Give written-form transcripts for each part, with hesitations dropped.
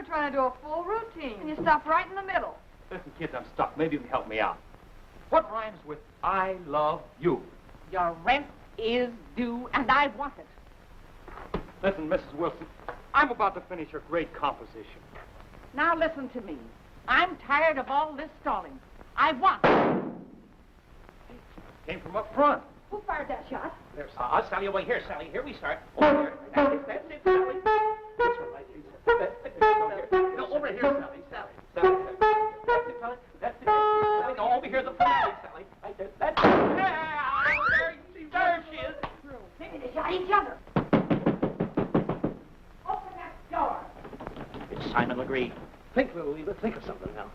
Trying to do a full routine, and you stop right in the middle. Listen, kids, I'm stuck. Maybe you can help me out. What rhymes with I love you? Your rent is due, and I want it. Listen, Mrs. Wilson, I'm about to finish a great composition. Now listen to me. I'm tired of all this stalling. I want it. Came from up front. Who fired that shot? There's Sally, over here, Sally. Here we start. Over here. That's it, Sally. That's right, Lisa. No, over here, Sally. Sally. That's it, Sally. That's it. Sally, no, over here, the finale, Sally. Right there. That's it. There she is. Maybe they shot each other. Open that door. It's Simon Legree. Think, little Eva. Think of something now.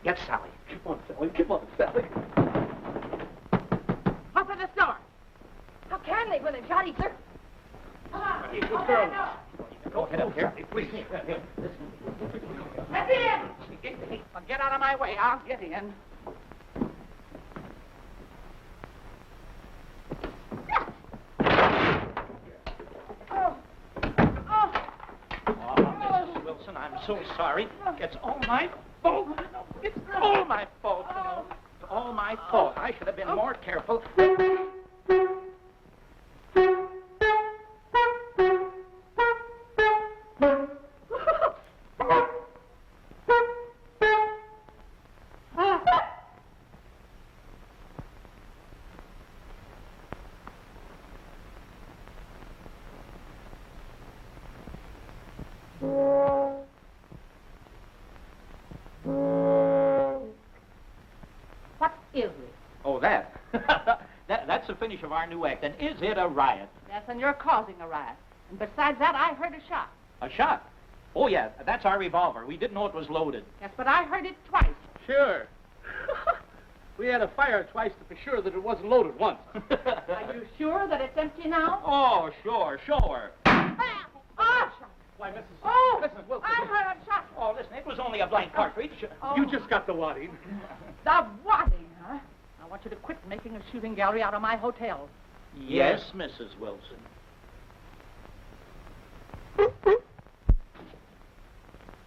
Get Sally. Come on, Sally. Come on, Sally. Open this door. How can they when they shot each other? Come on. Hey, good Open girl. that door. Go ahead up here. Please. Let me in. Get out of my way. I'll get in. Mrs. Wilson, I'm so sorry. It's all my fault. It's all my fault, you know. It's all my fault. I should have been more careful. What is it? Oh, that. That's the finish of our new act. And is it a riot? Yes, and you're causing a riot. And besides that, I heard a shot. A shot? Oh, yeah, that's our revolver. We didn't know it was loaded. Yes, but I heard it twice. Sure. We had to fire it twice to be sure that it wasn't loaded once. Are you sure that it's empty now? Oh, sure. Oh, shot. Why, Mrs. Oh, Mrs. Wilson. I heard a shot. Oh, listen, it was only a blank cartridge. Oh. You just got the wadding. The wadding, huh? I want you to quit making a shooting gallery out of my hotel. Yes, Mrs. Wilson.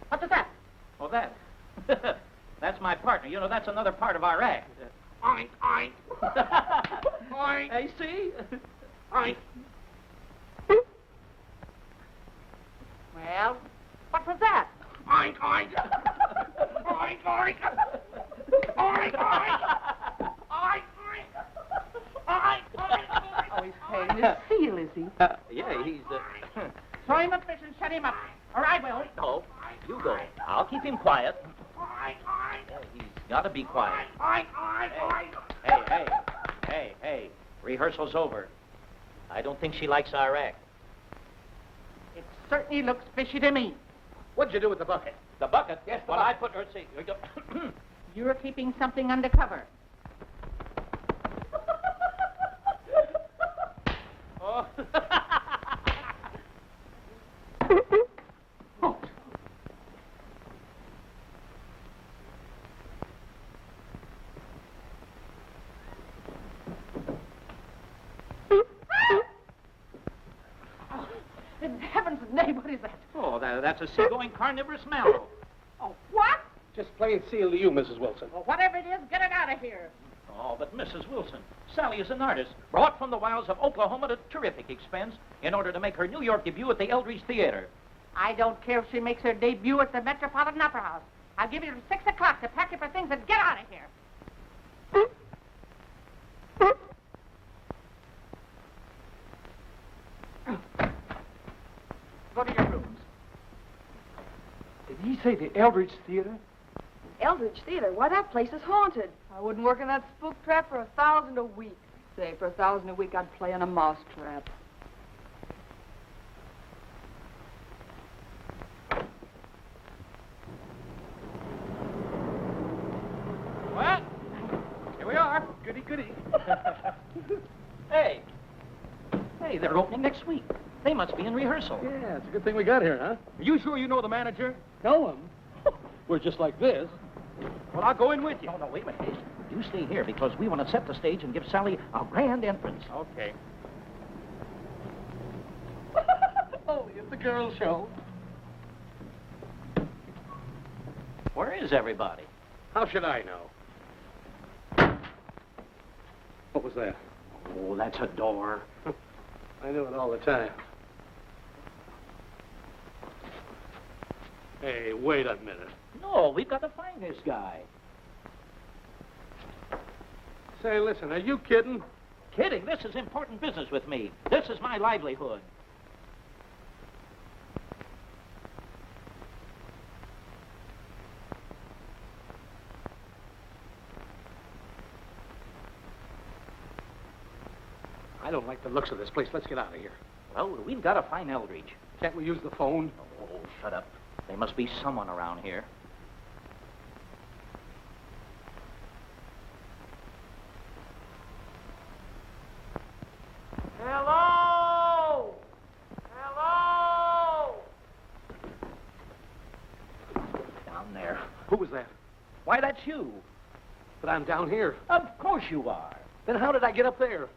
What was that? Oh, that. That's my partner. You know, that's another part of our act. Oink, oink. Oink. Hey, see? Oink. Well, what was that? Oink, oink. Oink, oink. Oink, oink. Oink, oink. Oink, oink. Oh, he's paying his seal, is he? Yeah, he's, Throw him a fish and shut him up, or I will. No. You go. I'll keep him quiet. He's got to be quiet. Hey. Rehearsal's over. I don't think she likes our act. It certainly looks fishy to me. What'd you do with the bucket? The bucket? Yes, the Well, bucket. I put her... See, You're keeping something undercover. oh. In heaven's name, what is that? Oh, that's a seagoing carnivorous mallow. Oh, what? Just plain seal to you, Mrs. Wilson. Well, whatever it is, get it out of here. Oh, but Mrs. Wilson, Sally is an artist, brought from the wilds of Oklahoma at terrific expense in order to make her New York debut at the Eldridge Theater. I don't care if she makes her debut at the Metropolitan Opera House. I'll give you till 6 o'clock to pack up her things and get out of here. Go to your rooms. Did he say the Eldridge Theater? Eldridge Theater? Why, that place is haunted. I wouldn't work in that spook trap for $1,000 a week. Say, for $1,000 a week, I'd play in a mouse trap. Well, here we are. Goody. Hey, they're opening next week. They must be in rehearsal. Yeah, it's a good thing we got here, huh? Are you sure you know the manager? Know him. We're just like this. Well, I'll go in with you. No, wait a minute, Hayes. You stay here because we want to set the stage and give Sally a grand entrance. Okay. Oh, it's a girl show. Where is everybody? How should I know? What was that? Oh, that's a door. I knew it all the time. Hey, wait a minute. No, we've got to find this guy. Say, listen, are you kidding? Kidding, this is important business with me. This is my livelihood. I don't like the looks of this place. Let's get out of here. Well, we've got to find Eldridge. Can't we use the phone? Oh, shut up. There must be someone around here. Hello! Hello! Down there. Who was that? Why, that's you. But I'm down here. Of course you are. Then how did I get up there?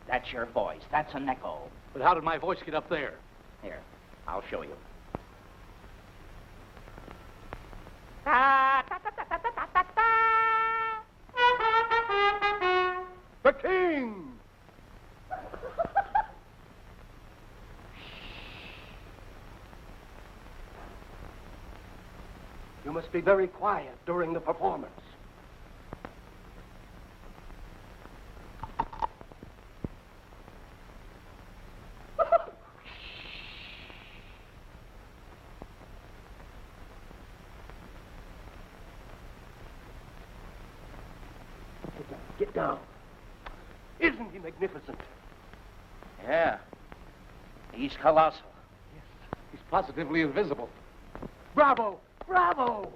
That's your voice. That's an echo. But how did my voice get up there? Here, I'll show you. Ta, ta, ta, ta, ta, ta, ta, ta. The king! You must be very quiet during the performance. Get down. Isn't he magnificent? Yeah. He's colossal. Yes. He's positively invisible. Bravo! Bravo!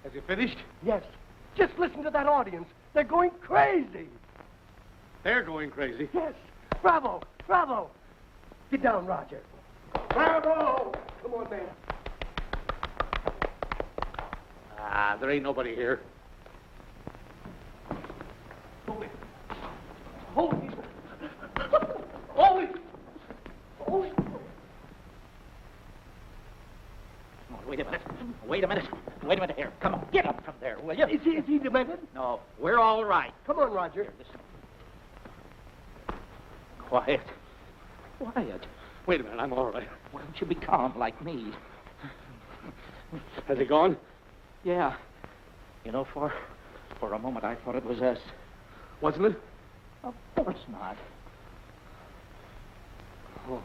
Has he finished? Yes. Just listen to that audience. They're going crazy. They're going crazy? Yes. Bravo! Bravo! Get down, Roger. Bravo! Come on, man. Ah, there ain't nobody here. Holy! Holy! Holy! Holy! Oh, wait a minute. Wait a minute. Wait a minute here. Come on. Get up from there, will you? Is he demented? No, we're all right. Come on, Roger. Here, listen. Quiet. Quiet. Wait a minute, I'm all right. Why don't you be calm like me? Has he gone? Yeah. You know, for a moment I thought it was us. Wasn't it? Of course not. Oh.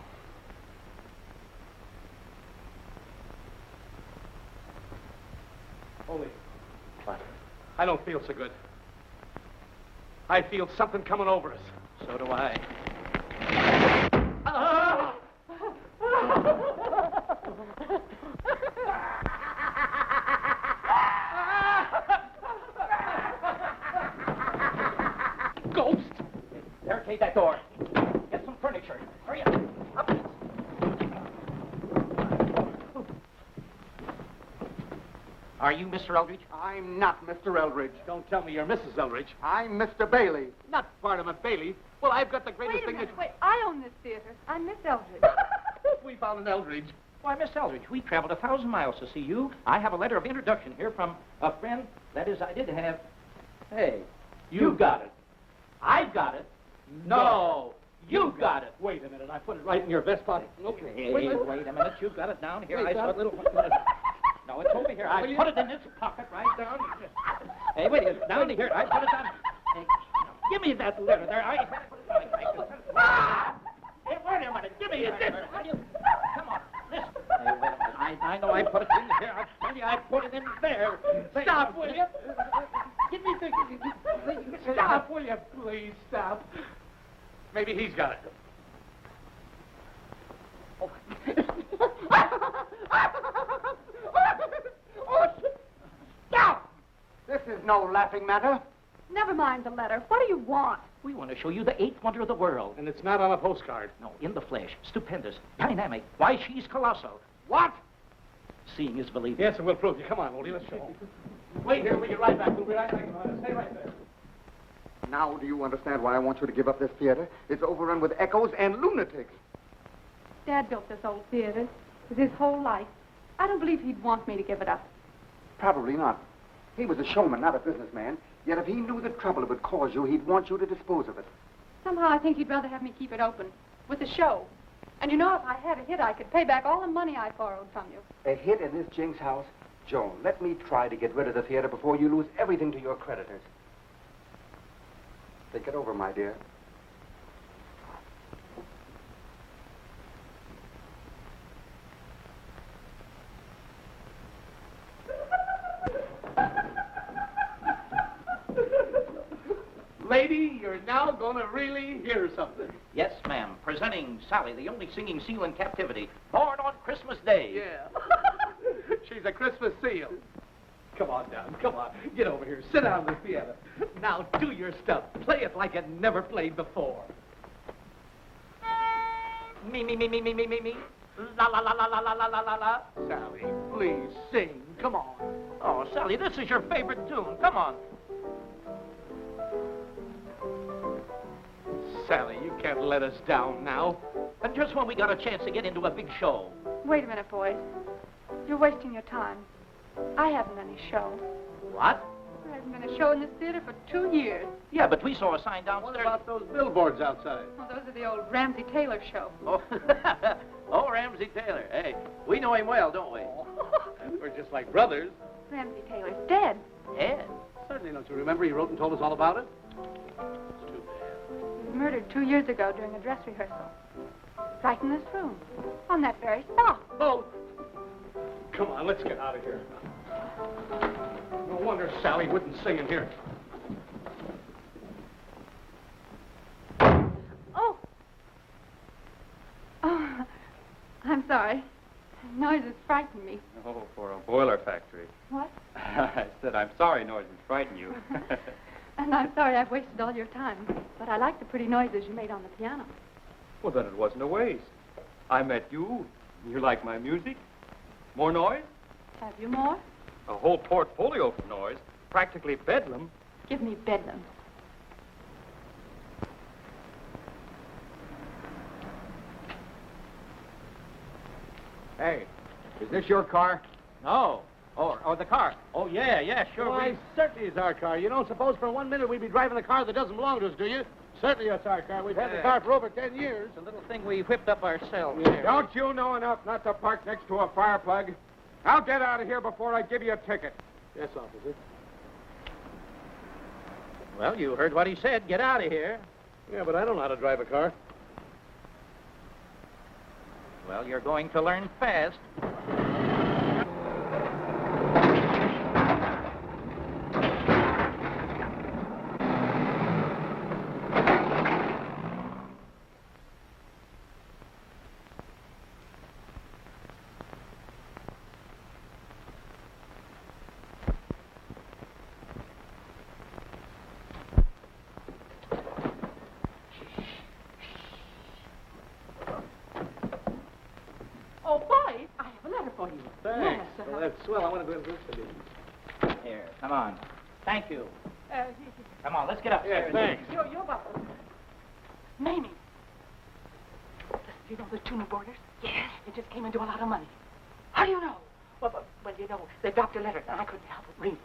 Holy. What? I don't feel so good. I feel something coming over us. So do I. Ghost! Barricade that door. Get some furniture. Hurry up. Up. Are you Mr. Eldridge? I'm not Mr. Eldridge. Don't tell me you're Mrs. Eldridge. I'm Mr. Bailey. Not Barnum Bailey. Well, I've got the greatest thing Wait, I own this theater. I'm Miss Eldridge. We found an Eldridge. Why, Miss Eldridge, we traveled 1,000 miles to see you. I have a letter of introduction here from a friend. That is, I did have... Hey, you got it. I've got it. No, you got it. Wait a minute. I put it right in your vest pocket. Okay. Hey, wait a minute. You got it down here. I saw a little... No, it's over here. I put it in this pocket right down. Hey, wait a minute. Down here. I put it down. Hey, give me that letter there. I put it down. Hey, wait a minute. Give me it. Come on. Listen. Hey, wait a minute. I know I put it in here. I tell you, I put it in there. Stop, will you? Give me the... Stop, will you? Please, stop. Maybe he's got it. Oh. Stop! This is no laughing matter. Never mind the letter. What do you want? We want to show you the eighth wonder of the world. And it's not on a postcard. No, in the flesh. Stupendous. Dynamic. Why, she's colossal. What? Seeing is believing. Yes, and we'll prove you. Come on, Woldy, let's show. Wait here, we'll get right back. We'll be right back. Stay right there. Now do you understand why I want you to give up this theater? It's overrun with echoes and lunatics. Dad built this old theater with his whole life. I don't believe he'd want me to give it up. Probably not. He was a showman, not a businessman. Yet if he knew the trouble it would cause you, he'd want you to dispose of it. Somehow I think he'd rather have me keep it open with a show. And you know, if I had a hit, I could pay back all the money I borrowed from you. A hit in this Jinx house? Joan, let me try to get rid of the theater before you lose everything to your creditors. Think it over, my dear. Lady, you're now going to really hear something. Yes, ma'am. Presenting Sally, the only singing seal in captivity, born on Christmas Day. Yeah. She's a Christmas seal. Come on down. Come on. Get over here. Sit down at the piano. Now do your stuff. Play it like it never played before. Me. La la la la la la la la la. Sally, please sing. Come on. Oh, Sally, this is your favorite tune. Come on. Sally, you can't let us down now. And just when we got a chance to get into a big show. Wait a minute, boys. You're wasting your time. I haven't any show. What? There hasn't been a show in this theater for 2 years. Yeah, but we saw a sign What downstairs. about those billboards outside? Well, those are the old Ramsey Taylor show. Oh, oh, Ramsey Taylor. Hey, we know him well, don't we? We're just like brothers. Ramsey Taylor's dead. Yeah. Certainly, don't you remember? He wrote and told us all about it. It's too bad. He was murdered 2 years ago during a dress rehearsal. Right in this room. On that very spot. Oh! Come on, let's get out of here. No wonder Sally wouldn't sing in here. Oh! Oh, I'm sorry. Noises frightened me. Oh, for a boiler factory. What? I said, I'm sorry noises frighten you. And I'm sorry I've wasted all your time. But I like the pretty noises you made on the piano. Well, then it wasn't a waste. I met you. You like my music? More noise? Have you more? A whole portfolio for noise. Practically bedlam. Give me bedlam. Hey, is this your car? No. Oh, the car. Oh, yeah, sure. Why, certainly it's our car. You don't suppose for 1 minute we'd be driving a car that doesn't belong to us, do you? Certainly it's our car. We've had the car for over 10 years. It's a little thing we whipped up ourselves. Yeah. Don't you know enough not to park next to a fire plug? I'll get out of here before I give you a ticket. Yes, officer. Well, you heard what he said. Get out of here. Yeah, but I don't know how to drive a car. Well, you're going to learn fast. Oh, boys, I have a letter for you. Thanks. Yes, Well, that's swell. I want to go into this for these. Here, come on. Thank you. uh, Come on, let's get upstairs. thanks. you're welcome. Mamie. You know the two new boarders? Yes. They just came into a lot of money. How do you know? Well, you know, they dropped a letter, and I couldn't help but read it.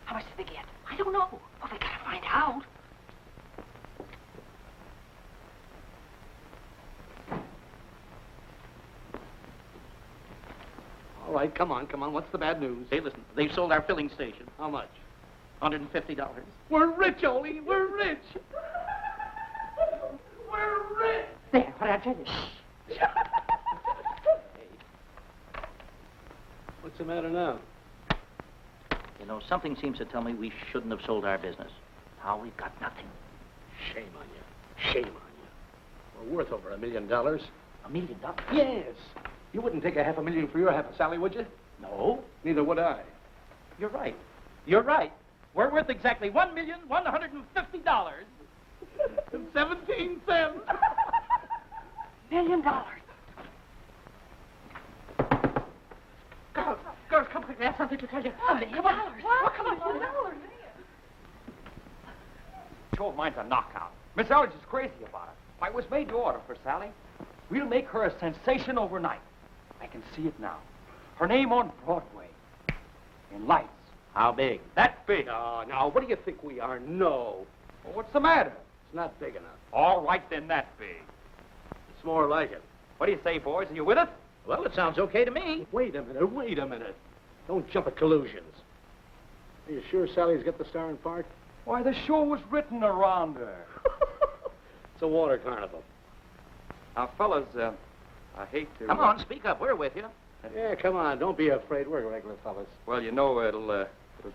How much did they get? I don't know. Well, they gotta find out. All right, come on. What's the bad news? Hey, listen, they've sold our filling station. How much? $150. We're rich, Ole. We're rich. We're rich. There, what did I tell you? What's the matter now? You know, something seems to tell me we shouldn't have sold our business. Now we've got nothing. Shame on you. Shame on you. We're worth over $1 million. $1 million? Yes. You wouldn't take a $500,000 for your half of Sally, would you? No. Neither would I. You're right. You're right. We're worth exactly $1,150. And 17 cents. $1 million. Girls, come quickly. I have something to tell you. $1 million. Come on. Oh, come on. $1 million. Sure, mine's a knockout. Miss Eldridge is crazy about it. Why, it was made to order for Sally. We'll make her a sensation overnight. I can see it now. Her name on Broadway. In lights. How big? That big. Oh, now, what do you think we are? No. Well, what's the matter? It's not big enough. All right, then, that big. It's more like it. What do you say, boys? Are you with us? Well, it sounds okay to me. Wait a minute. Don't jump at collusions. Are you sure Sally's got the starring part? Why, the show was written around her. It's a water carnival. Now, fellas, I hate to... Come on, speak up. We're with you. Yeah, come on. Don't be afraid. We're regular fellas. Well, you know, it'll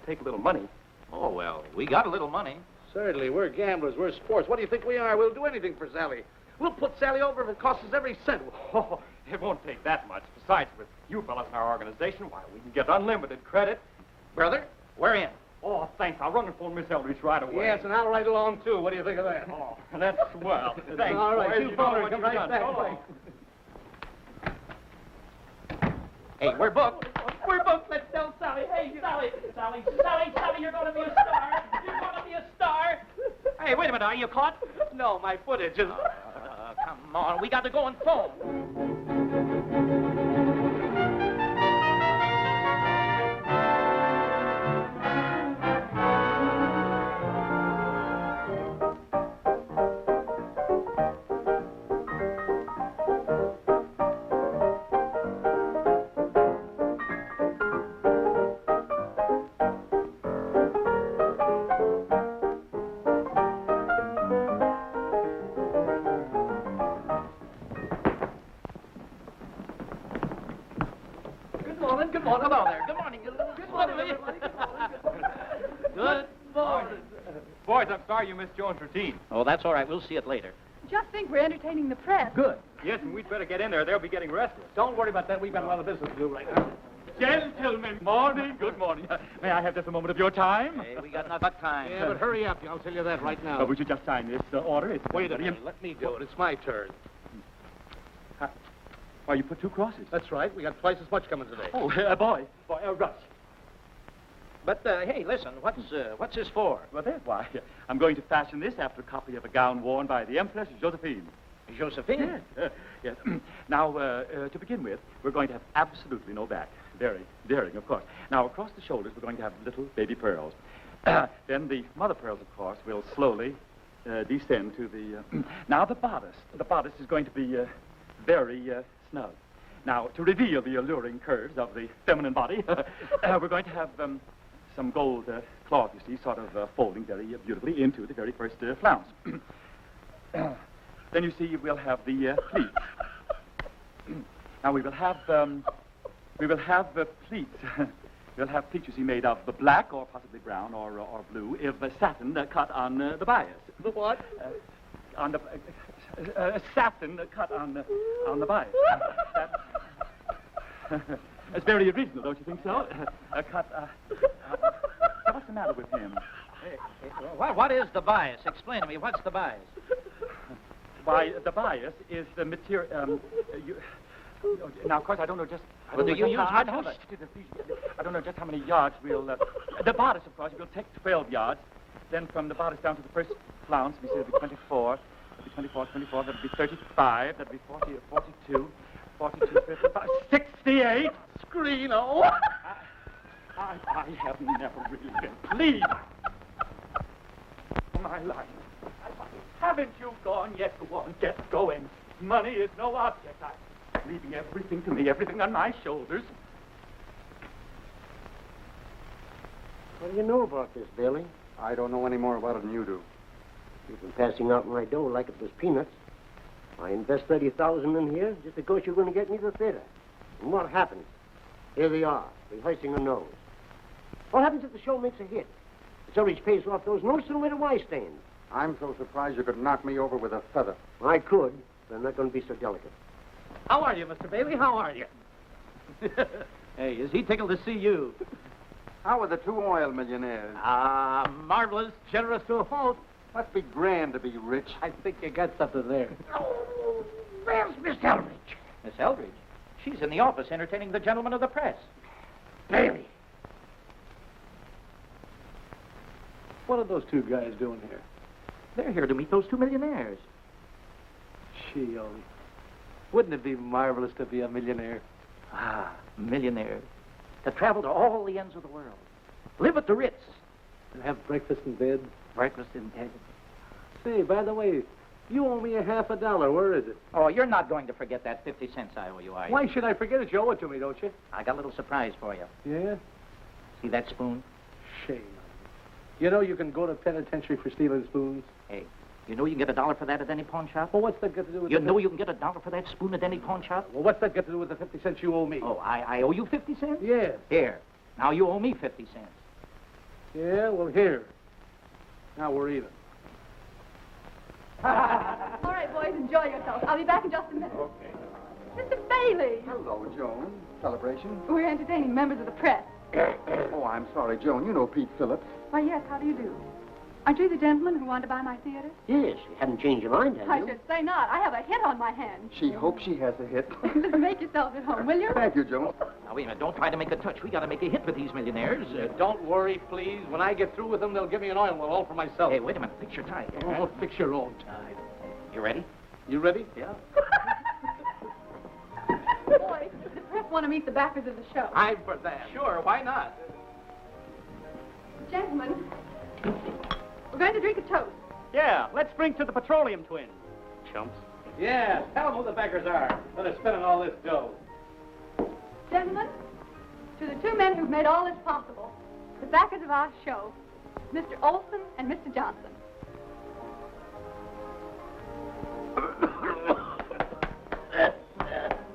take a little money. Oh, well, we got a little money. Certainly. We're gamblers. We're sports. What do you think we are? We'll do anything for Sally. We'll put Sally over if it costs us every cent. Oh, it won't take that much. Besides, with you fellas in our organization, why, we can get unlimited credit. Brother, we're in. Oh, thanks. I'll run and phone Miss Eldridge right away. Yes, and I'll ride along, too. What do you think of that? Oh, that's swell. Thanks. All right, boys. you know phone her. what Come you've right done. back. So long. Hey, we're booked. We're booked. Let's tell Sally. Hey, Sally, you're going to be a star. You're going to be a star. Hey, wait a minute. Are you caught? No, my footage is... Come on. We got to go and phone. Good morning. Hello there. Good morning. Good morning. Good morning. Boys, I'm sorry you missed Jones' routine. Oh, that's all right. We'll see it later. Just think we're entertaining the press. Good. Yes, and we'd better get in there. They'll be getting restless. Don't worry about that. We've got a lot of business to do right now. Gentlemen, morning. Good morning. May I have just a moment of your time? Hey, we got enough but time. Yeah, but hurry up. I'll tell you that right now. Would you just sign this order? It's Wait a minute. Let me do it. It's my turn. Why, you put 2 crosses. That's right. We got twice as much coming today. Oh, boy, Russ. But, hey, listen, what's this for? Well, that's why. I'm going to fashion this after a copy of a gown worn by the Empress Josephine. Josephine? Yes. Now, to begin with, we're going to have absolutely no back. Very daring, of course. Now, across the shoulders, we're going to have little baby pearls. Then the mother pearls, of course, will slowly descend to the... Now, the bodice. The bodice is going to be very snug. Now, to reveal the alluring curves of the feminine body, we're going to have some gold cloth, you see, sort of folding very beautifully into the very first flounce. Then, you see, we'll have the pleats. Now, we will have pleats. We'll have pleats, you see, made of the black or possibly brown or blue, if satin cut on the bias. The what? On the satin cut on the bias. That's very original, don't you think so? What's the matter with him? What is the bias? Explain to me. What's the bias? Why, the bias is the material. Now, of course, I don't know just... Well, do you use I much don't, of it? I don't know just how many yards we'll... the bodice, of course, we'll take 12 yards. Then from the bodice down to the first flounce, we say it'll be 24. That'll be 24, that'll be 35, that'll be 40, 42, 55, 68. Screeno! I have never really been pleased in my life. Haven't you gone yet? Go on, get going. Money is no object. I'm leaving everything to me, everything on my shoulders. What do you know about this, Bailey? I don't know any more about it than you do. You've been passing out my dough like it was peanuts. I invest $30,000 in here just because you're going to get me the theater. And what happens? Here they are, rehearsing a nose. What happens if the show makes a hit? The Surridge pays off those notes and where do I stand? I'm so surprised you could knock me over with a feather. I could, but I'm not going to be so delicate. How are you, Mr. Bailey? How are you? Hey, is he tickled to see you? How are the two oil millionaires? Ah, marvelous, generous to a fault. Must be grand to be rich. I think you got something there. Oh, where's Miss Eldridge? Miss Eldridge? She's in the office entertaining the gentlemen of the press. Bailey. What are those two guys doing here? They're here to meet those two millionaires. Gee, wouldn't it be marvelous to be a millionaire? Ah, millionaires. To travel to all the ends of the world. Live at the Ritz. And have breakfast in bed? Breakfast in bed. Say, by the way, you owe me $50. Where is it? Oh, you're not going to forget that 50 cents I owe you, are you? Why should I forget it? You owe it to me, don't you? I got a little surprise for you. Yeah? See that spoon? Shame. You know you can go to penitentiary for stealing spoons? Hey, you know you can get $1 for that at any pawn shop? Well, what's that got to do with You know you can get $1 for that spoon at any pawn shop? Well, what's that got to do with the 50 cents you owe me? Oh, I owe you 50 cents? Yes. Here. Now you owe me 50 cents. Yeah, well, here. Now we're even. All right, boys, enjoy yourselves. I'll be back in just a minute. Okay. Mr. Bailey, Hello, Joan. Celebration? we're entertaining members of the press. Oh, I'm sorry, Joan. You know Pete Phillips. Why, yes, how do you do? Aren't you the gentleman who wanted to buy my theater? Yes, you haven't changed your mind, have I you? should say not. I have a hit on my hands. She hopes she has a hit. Just make yourselves at home, will you? Thank you, Joan. Now, wait a minute. Don't try to make a touch. We got to make a hit with these millionaires. Don't worry, please. When I get through with them, they'll give me an oil well all for myself. Hey, wait a minute. Fix your tie. Oh, fix your own tie. You ready? You ready? Yeah. Boys, the press want to meet the backers of the show. I'm for that. Sure, why not? Gentlemen, we're going to drink a toast. Yeah, let's drink to the petroleum twins. Chumps. Yeah, tell them who the backers are that are spending all this dough. Gentlemen, to the two men who've made all this possible, the backers of our show, Mr. Olson and Mr. Johnson.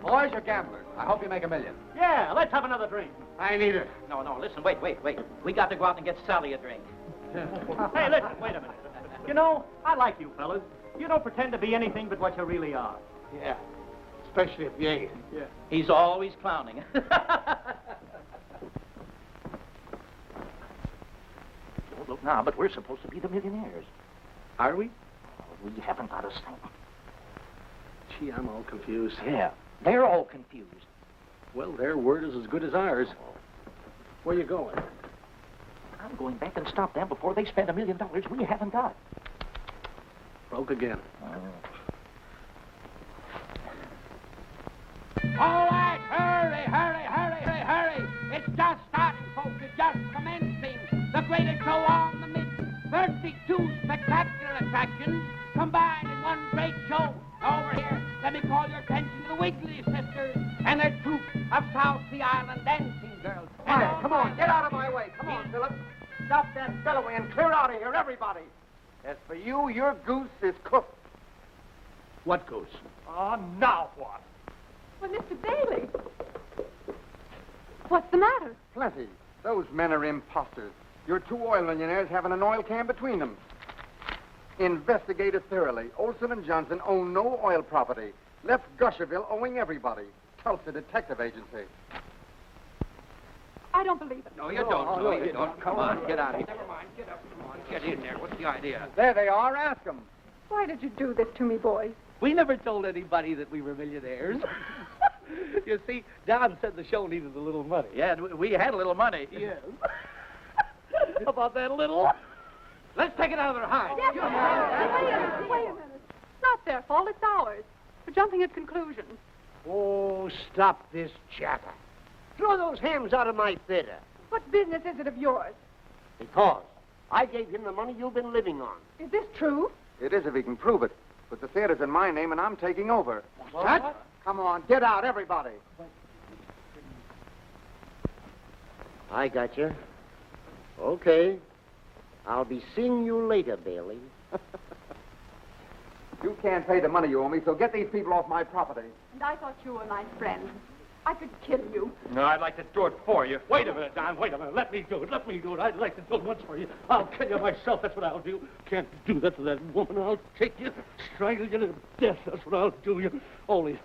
Boys, you're gamblers. I hope you make $1 million. Yeah, let's have another drink. I need it. No, listen, wait. We got to go out and get Sally a drink. Hey, listen, wait a minute. You know, I like you fellas. You don't pretend to be anything but what you really are. Yeah, especially if you ain't. Yeah. He's always clowning. Don't look now, but we're supposed to be the millionaires. Are we? We haven't got a cent. Gee, I'm all confused. Yeah, they're all confused. Well, their word is as good as ours. Where you going? I'm going back and stop them before they spend $1 million we haven't got. Broke again. All right, hurry. It's just starting, folks. It's just commencing. The greatest show on the mid. 32 spectacular attractions combined in one great show. Over here, let me call your attention to the Wiggly Sisters and their troupe of South Sea Island dancing girls. Hey, come on, get out of my way. Come on, Phillips. Stop that bellowing and clear out of here, everybody. As for you, your goose is cooked. What goose? Now what? Well, Mr. Bailey, what's the matter? Plenty. Those men are imposters. Your two oil millionaires having an oil can between them. Investigate it thoroughly. Olson and Johnson own no oil property. Left Gusherville owing everybody. Tulsa Detective Agency. I don't believe it. No, you don't. No, you don't. Come on, get out of here. Never mind. Get up. Come on. Get in there. What's the idea? There they are. Ask them. Why did you do this to me, boys? We never told anybody that we were millionaires. You see, Don said the show needed a little money. Yeah, and we had a little money. Yes. How about that little? Let's take it out of their hide. Wait a minute. It's not their fault, it's ours. We're jumping at conclusions. Oh, stop this chatter. Throw those hams out of my theater. What business is it of yours? Because I gave him the money you've been living on. Is this true? It is if he can prove it. But the theater's in my name, and I'm taking over. What? Come on, get out, everybody. I got you. Okay. I'll be seeing you later, Bailey. You can't pay the money you owe me, so get these people off my property. And I thought you were my friend. I could kill you. No, I'd like to do it for you. Wait a minute, Don. Wait a minute. Let me do it. Let me do it. I'd like to do it once for you. I'll kill you myself. That's what I'll do. Can't do that to that woman. I'll take you, strangle you to death. That's what I'll do you. Ole,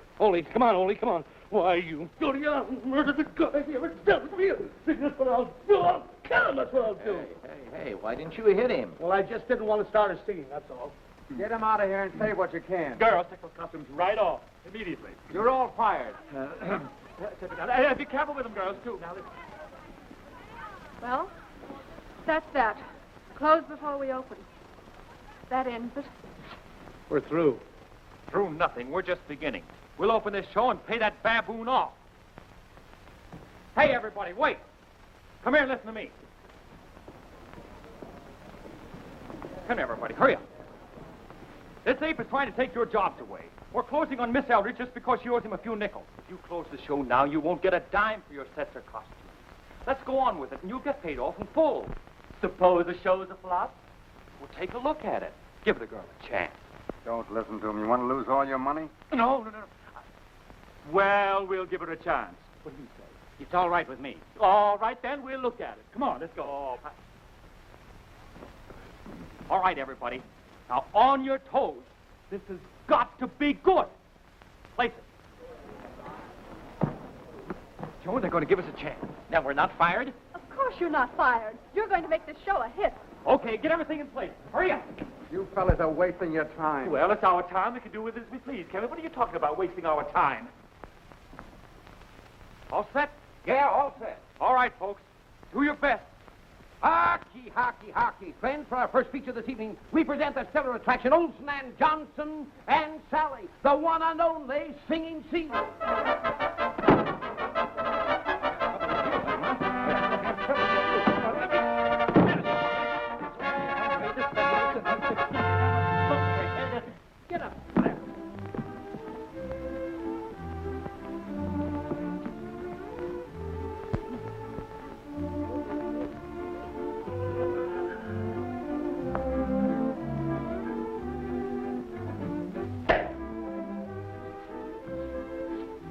come on, Ole, come on. Why, you dirty, I'll murder the guy you ever dealt with me. That's what I'll do. I'll kill him. That's what I'll do. Hey, why didn't you hit him? Well, I just didn't want to start a scene, that's all. Get him out of here and say what you can. Girls, take those costumes right off. Immediately. You're all fired. Be careful with them, girls, too. Now, listen. Well, that's that. Close before we open. That ends it. We're through. Through nothing. We're just beginning. We'll open this show and pay that baboon off. Hey, everybody, wait. Come here and listen to me. Come here, everybody. Hurry up. This ape is trying to take your jobs away. We're closing on Miss Eldridge just because she owes him a few nickels. If you close the show now, you won't get a dime for your sets or costumes. Let's go on with it, and you'll get paid off in full. Suppose the show's a flop? Well, take a look at it. Give the girl a chance. Don't listen to him. You want to lose all your money? No. Well, we'll give her a chance. What do you say? It's all right with me. All right, then, we'll look at it. Come on, let's go. All right, everybody. Now, on your toes. This has got to be good. Place it. Joe, they're going to give us a chance. Now, we're not fired? Of course you're not fired. You're going to make this show a hit. Okay, get everything in place. Hurry up. You fellas are wasting your time. Well, it's our time. We can do with it as we please. Kevin, what are you talking about, wasting our time? All set? Yeah, all set. All right, folks. Do your best. Hockey, hockey, hockey. Friends, for our first feature this evening, we present the stellar attraction, Olson and Johnson and Sally, the one and only Singing Sea. Get up.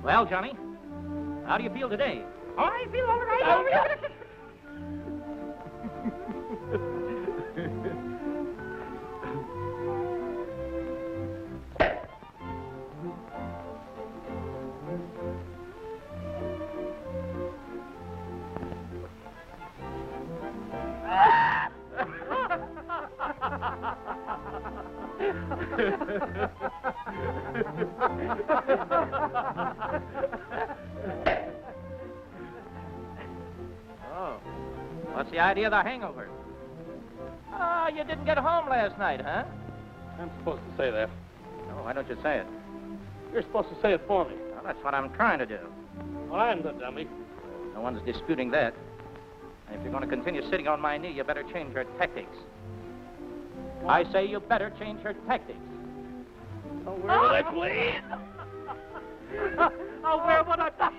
Well, Johnny, how do you feel today? Oh, I feel all right. Oh, what's the idea of the hangover? Oh, you didn't get home last night, huh? I'm supposed to say that. Oh, why don't you say it? You're supposed to say it for me. Well, that's what I'm trying to do. Well, I'm the dummy. No one's disputing that. And if you're going to continue sitting on my knee, you better change your tactics. I say you better change your tactics. Oh, where will I please? Oh, where would I be?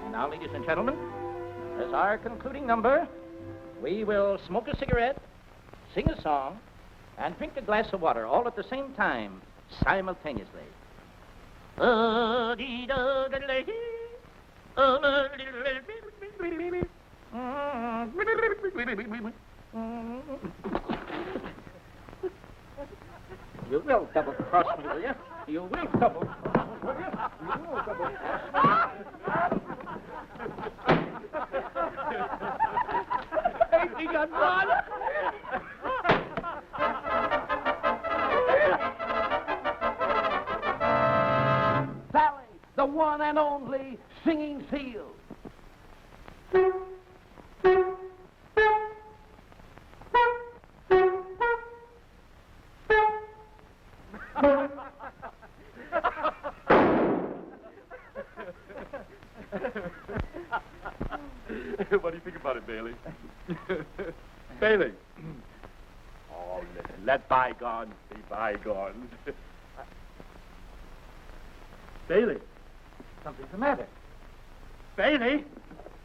And now, ladies and gentlemen, as our concluding number, we will smoke a cigarette, sing a song, and drink a glass of water all at the same time, simultaneously. You will double-cross me, will you? You will double-cross me, will you? You will double-cross me. Ain't he got blood? and only Singing Seal. What do you think about it, Bailey? Bailey. Oh, let bygones be bygones. Bailey. Something's the matter. Bailey?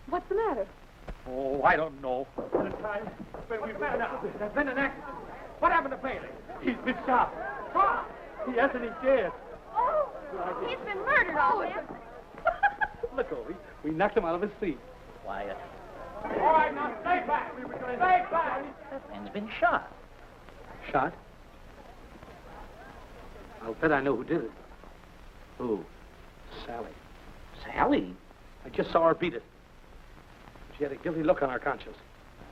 What's the matter? Oh, I don't know. What's the matter now? There's been an accident. What happened to Bailey? He's been shot. What? Yes, and he's dead. Oh, he's been murdered, all man. Look, Ovi, we knocked him out of his seat. Quiet. All right, now stay back. Stay back. That man's been shot. Shot? I'll bet I know who did it. Who? Sally. Sally? I just saw her beat it. She had a guilty look on her conscience.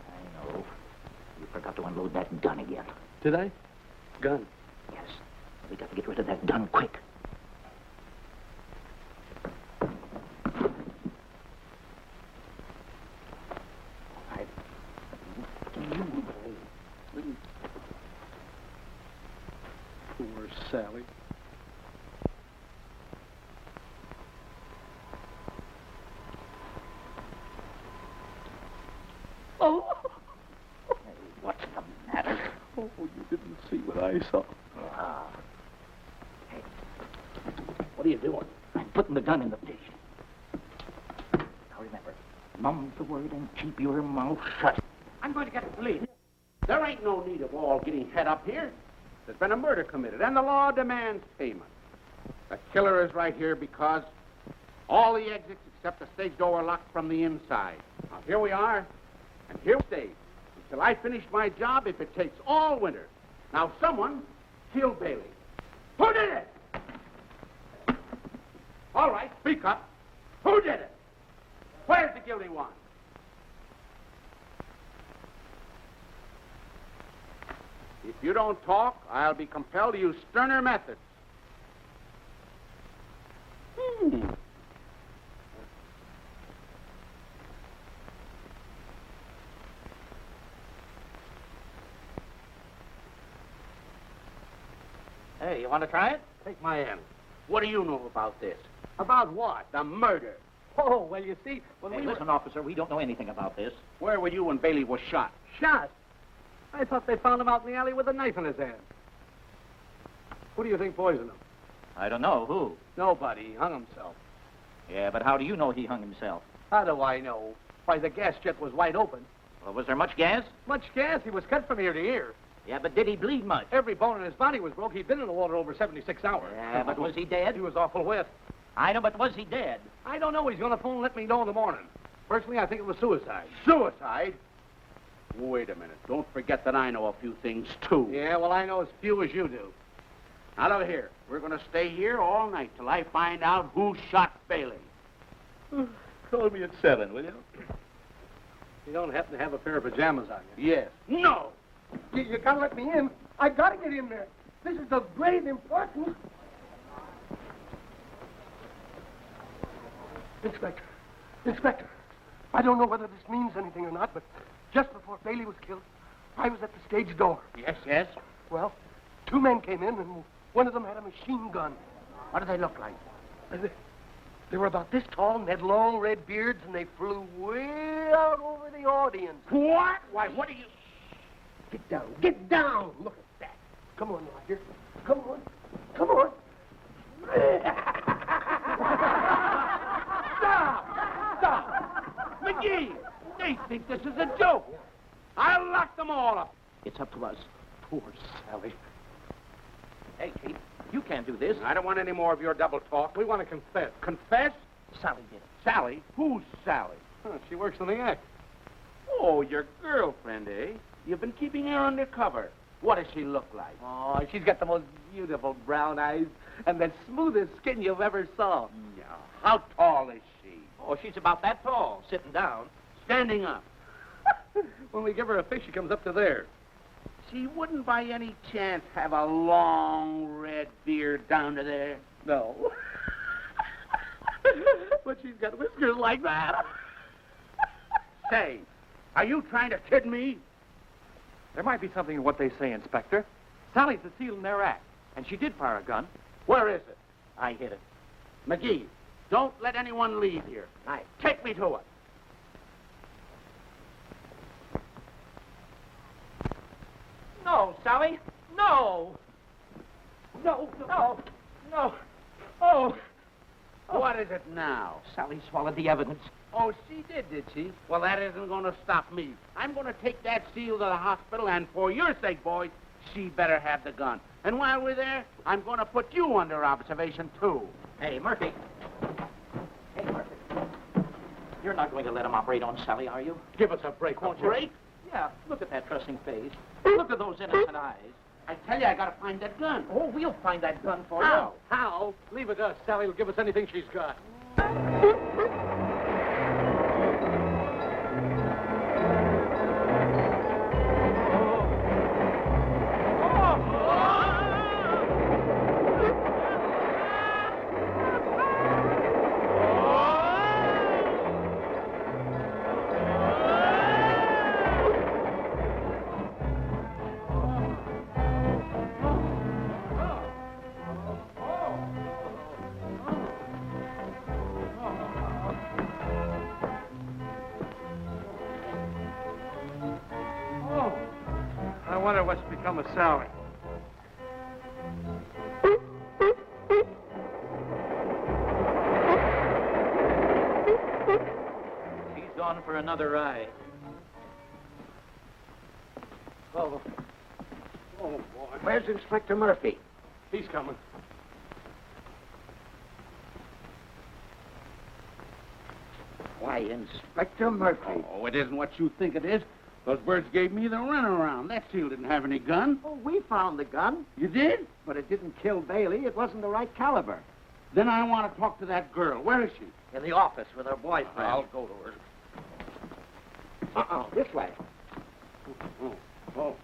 I know. You forgot to unload that gun again. Did I? Gun. Yes. We got to get rid of that gun quick. Poor Sally. Oh! What's the matter? Oh, you didn't see what I saw. Ah. Hey. What are you doing? I'm putting the gun in the fish. Now remember, mum the word and keep your mouth shut. I'm going to get the police. There ain't no need of all getting head up here. There's been a murder committed, and the law demands payment. The killer is right here because all the exits except the stage door are locked from the inside. Now, here we are, and here we stay until I finish my job if it takes all winter. Now, someone kill Bailey. Who did it? All right, speak up. Who did it? Where's the guilty one? If you don't talk, I'll be compelled to use sterner methods. Hey, you want to try it? Take my hand. What do you know about this? About what? The murder. Oh, well, you see, when Hey, we listen, officer, we don't know anything about this. Where were you when Bailey was shot? shot, I thought they found him out in the alley with a knife in his hand. Who do you think poisoned him? I don't know. Who? Nobody. He hung himself. Yeah, but how do you know he hung himself? How do I know? Why, the gas jet was wide open. Well, was there much gas? Much gas? He was cut from ear to ear. Yeah, but did he bleed much? Every bone in his body was broke. He'd been in the water over 76 hours. Yeah, but was he dead? He was awful wet. I know, but was he dead? I don't know. He's going to phone and let me know in the morning. Personally, I think it was suicide. Suicide? Wait a minute. Don't forget that I know a few things, too. Yeah, well, I know as few as you do. Now, look here. We're going to stay here all night till I find out who shot Bailey. Call me at 7, will you? You don't happen to have a pair of pajamas on you? Yes. No! You gotta let me in. I gotta get in there. This is of grave importance. Inspector, I don't know whether this means anything or not, but just before Bailey was killed, I was at the stage door. Yes, yes. Well, 2 men came in, and one of them had a machine gun. What do they look like? They were about this tall and had long red beards, and they flew way out over the audience. What? Why, what are you... Get down. Get down. Look at that. Come on, Roger. Come on. Come on. Stop! McGee! They think this is a joke. I'll lock them all up. It's up to us. Poor Sally. Hey, Chief, you can't do this. I don't want any more of your double talk. We want to confess. Confess? Sally did it. Sally? Who's Sally? Huh, she works in the act. Oh, your girlfriend, eh? You've been keeping her undercover. What does she look like? Oh, she's got the most beautiful brown eyes and the smoothest skin you've ever saw. Yeah. How tall is she? Oh, she's about that tall, sitting down. Standing up. When we give her a fish, she comes up to there. She wouldn't by any chance have a long red beard down to there? No. But she's got whiskers like that. Say, are you trying to kid me? There might be something in what they say, Inspector. Sally's the seal in their act, and she did fire a gun. Where is it? I hit it. McGee, don't let anyone leave here. Aye. Take me to it. No, Sally. No. No, no, no. Oh. What is it now? Sally swallowed the evidence. Oh, she did she? Well, that isn't going to stop me. I'm going to take that seal to the hospital, and for your sake, boys, she better have the gun. And while we're there, I'm going to put you under observation, too. Hey, Murphy. Hey, Murphy. You're not going to let him operate on Sally, are you? Give us a break, won't you? Break? Yeah, look at that trusting face. Look at those innocent eyes. I tell you, I got to find that gun. Oh, we'll find that gun for How? you. How? Leave it to us. Sally will give us anything she's got. I wonder what's become of Sally. He's gone for another ride. Oh. Oh, boy. Where's Inspector Murphy? He's coming. Why, Inspector Murphy. Oh, it isn't what you think it is. Those birds gave me the runaround. That seal didn't have any gun. Oh, we found the gun, You did? but it didn't kill Bailey. It wasn't the right caliber. Then I want to talk to that girl. Where is she? In the office with her boyfriend. I'll go to her. This way. Oh, oh.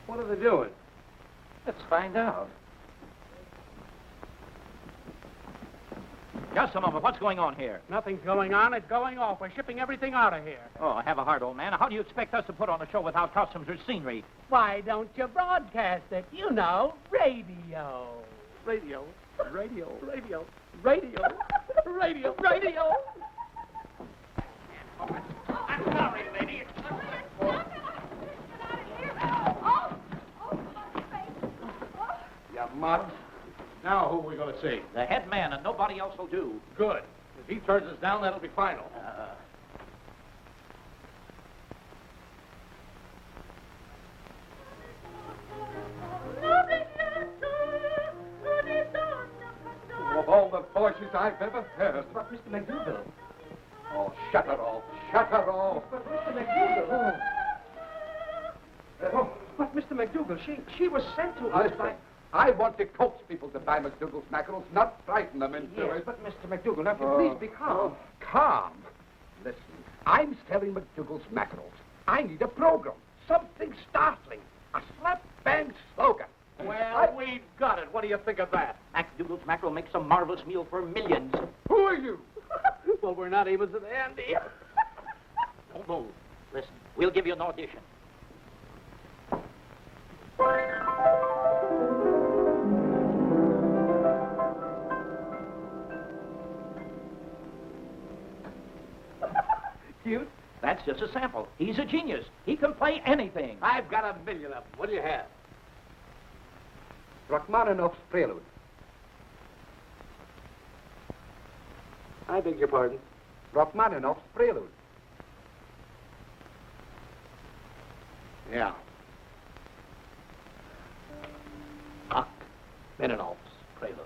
What are they doing? Let's find out. Just a moment. What's going on here? Nothing's going on. It's going off. We're shipping everything out of here. Oh, have a heart, old man. How do you expect us to put on a show without costumes or scenery? Why don't you broadcast it? You know, radio. Radio. Radio. Radio. Radio. Radio. Radio. I'm sorry, lady. You mud. Now who are we going to see? The head man, and nobody else will do. Good. If he turns us down, that'll be final. Of all the voices I've ever heard. But Mr. McDougal. Oh, shut it all. Shut it all. But Mr. McDougal. But Mr. McDougal, she was sent to us by... I want to coax people to buy McDougal's mackerels, not frighten them into Yes, it. but Mr. McDougal, now, if you please be calm. Calm. Listen, I'm selling McDougal's mackerels. I need a program, something startling, a slap-bang slogan. Well, we've got it. What do you think of that? McDougal's mackerel makes a marvelous meal for millions. Who are you? Well, we're not even to the end here. Don't move. Listen, we'll give you an audition. Cute. That's just a sample. He's a genius. He can play anything. I've got a million of them. What do you have? Rachmaninoff's Prelude. I beg your pardon? Rachmaninoff's Prelude. Yeah. Rachmaninoff's Prelude.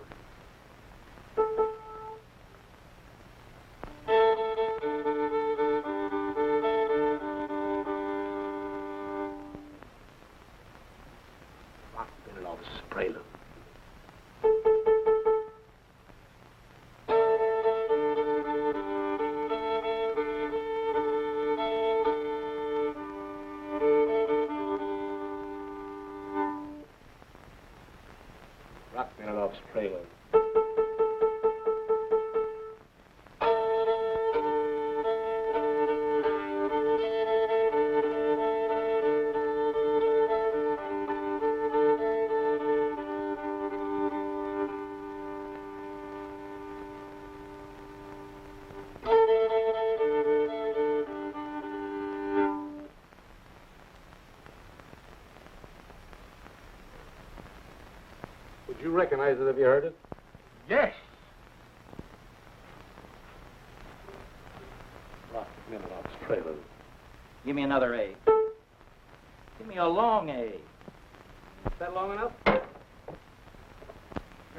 Rachmaninoff's Prelude. Rachmaninoff's Prelude. Did you recognize it if you heard it? Yes. Rachmaninoff's Prelude. Give me another A. Give me a long A. Is that long enough? You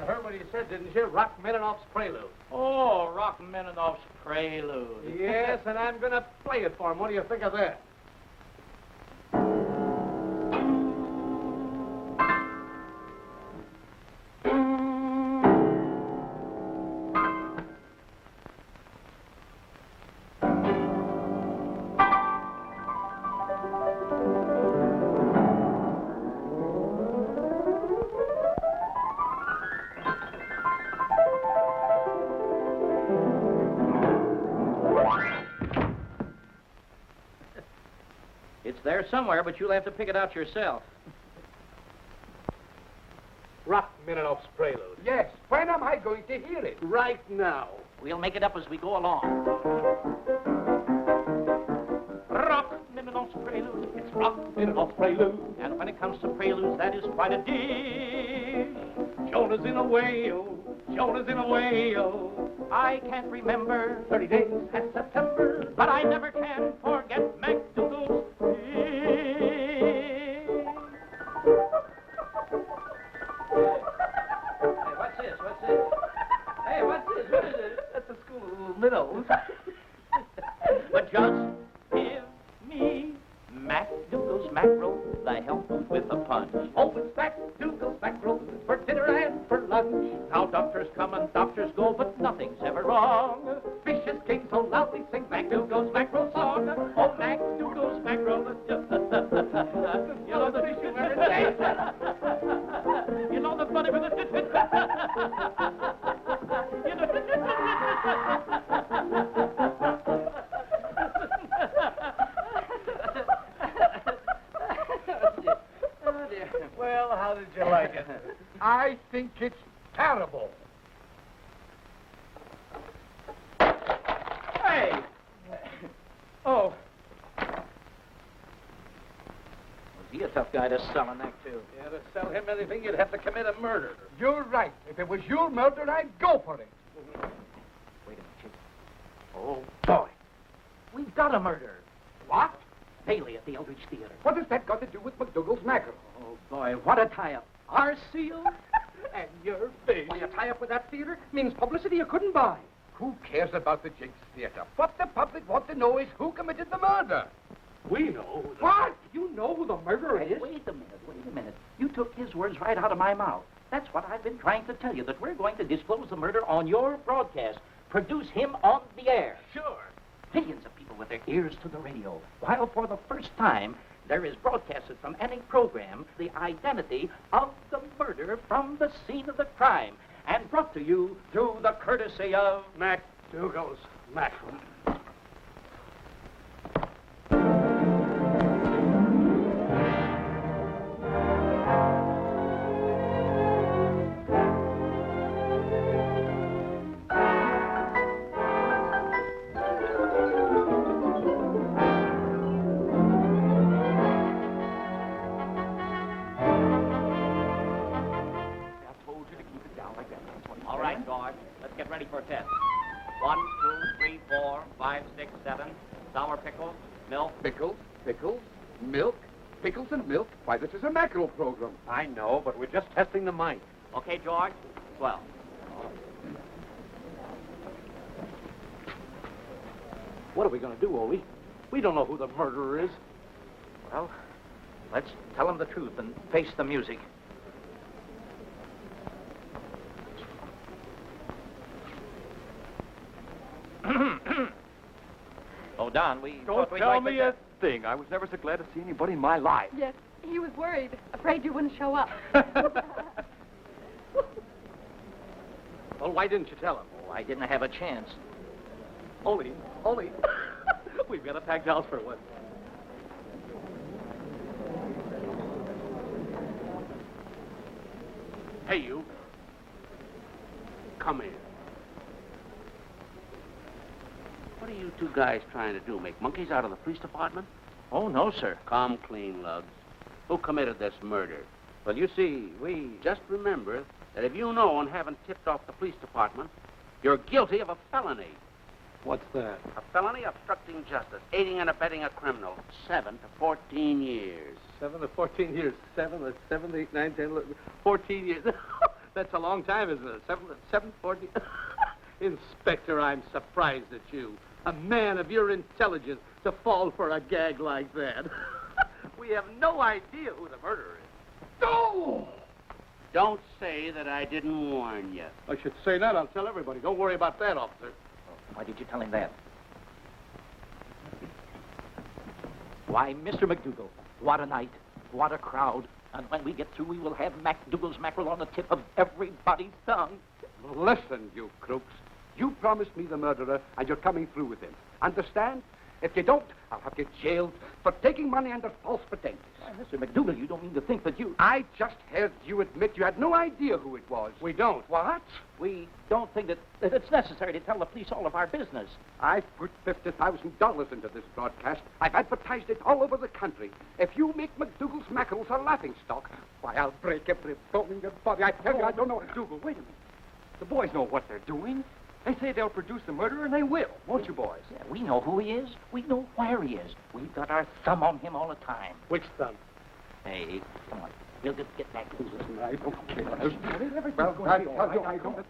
heard what he said, didn't you? Rachmaninoff's Prelude. Oh, Rachmaninoff's Prelude. Yes, and I'm going to play it for him. What do you think of that? It's there somewhere, but you'll have to pick it out yourself. Rachmaninoff's Prelude. Yes. When am I going to hear it? Right now. We'll make it up as we go along. Rachmaninoff's Prelude. It's Rachmaninoff's Prelude. And when it comes to preludes, that is quite a dish. Jonah's in a whale. Jonah's in a whale. I can't remember 30 days at September. but I never can forget MacDougall's fish. Hey, what's this? What's this? Hey, what's this? What is it? That's the school minnows. But just give me MacDougall's mackerel, the health food with a punch. Oh, it's MacDougall's mackerel for dinner and for lunch. Now doctors come and doctors go, but nothing's ever wrong. Fish is king, so loudly sing MacDougall's mackerel song. Oh, MacDougall's mackerel. You know the fish you ever taste. You know the funny with the you know. Oh, dear. Well, how did you like it? I think it's terrible. Hey! Oh. Was he a tough guy to sell an act to? Yeah, to sell him anything, you'd have to commit a murder. You're right. If it was your murder, I'd go for it. Wait a minute, Chick. Oh, boy. We've got a murder. What? Bailey at the Eldridge Theater. What has that got to do with MacDougall's mackerel? Oh, boy, what a tie-up. Our seal And your face. Well, you tie up with that theater means publicity you couldn't buy. Who cares about the Jinx Theater? What the public want to know is who committed the murder. We know. What? You know who the murderer is? Wait a minute. You took his words right out of my mouth. That's what I've been trying to tell you, that we're going to disclose the murder on your broadcast. Produce him on the air. Sure. Millions of people with their ears to the radio, while for the first time there is broadcasted from any program the identity of the murder from the scene of the crime, and brought to you through the courtesy of MacDougall's mackerel. All right, George, let's get ready for a test. 1, 2, 3, 4, 5, 6, 7. Sour pickles, milk. Pickles, milk, pickles and milk. Why, this is a mackerel program. I know, but we're just testing the mind. Okay, George? 12. What are we going to do, Ole? We don't know who the murderer is. Well, let's tell him the truth and face the music. Oh, Don, we Don't thought we'd tell like me to... a thing. I was never so glad to see anybody in my life. Yes, he was worried, afraid you wouldn't show up. Well, why didn't you tell him? Oh, I didn't have a chance. Ole, we've got a packed house for one. Hey, you. Come here. What are you two guys trying to do? Make monkeys out of the police department? Oh, no, sir. Come clean, Lugs. Who committed this murder? Well, you see, we... Just remember, that if you know and haven't tipped off the police department, you're guilty of a felony. What's that? A felony obstructing justice, aiding and abetting a criminal. 7 to 14 years. 7 to 14 years. 7, 8, 9, 10, 11, 14 years. That's a long time, isn't it? 7, 14. Inspector, I'm surprised at you. A man of your intelligence to fall for a gag like that. We have no idea who the murderer is. No! Don't say that I didn't warn you. I should say that. I'll tell everybody. Don't worry about that, officer. Why did you tell him that? Why, Mr. McDougal, what a night, what a crowd. And when we get through, we will have McDougal's mackerel on the tip of everybody's tongue. Listen, you crooks. You promised me the murderer, and you're coming through with him. Understand? If you don't, I'll have you jailed for taking money under false pretenses. Why, Mr. McDougal, you don't mean to think that you... I just heard you admit you had no idea who it was. We don't. What? We don't think that it's necessary to tell the police all of our business. I've put $50,000 into this broadcast. I've advertised it all over the country. If you make McDougal's mackerels a laughingstock, why, I'll break every bone in your body. I tell you, I don't know. McDougal, wait a minute. The boys know what they're doing. They say they'll produce the murderer, and they will, won't you, boys? Yeah, we know who he is. We know where he is. We've got our thumb on him all the time. Which thumb? Hey, come on. We'll just get back to this. I don't care. I don't...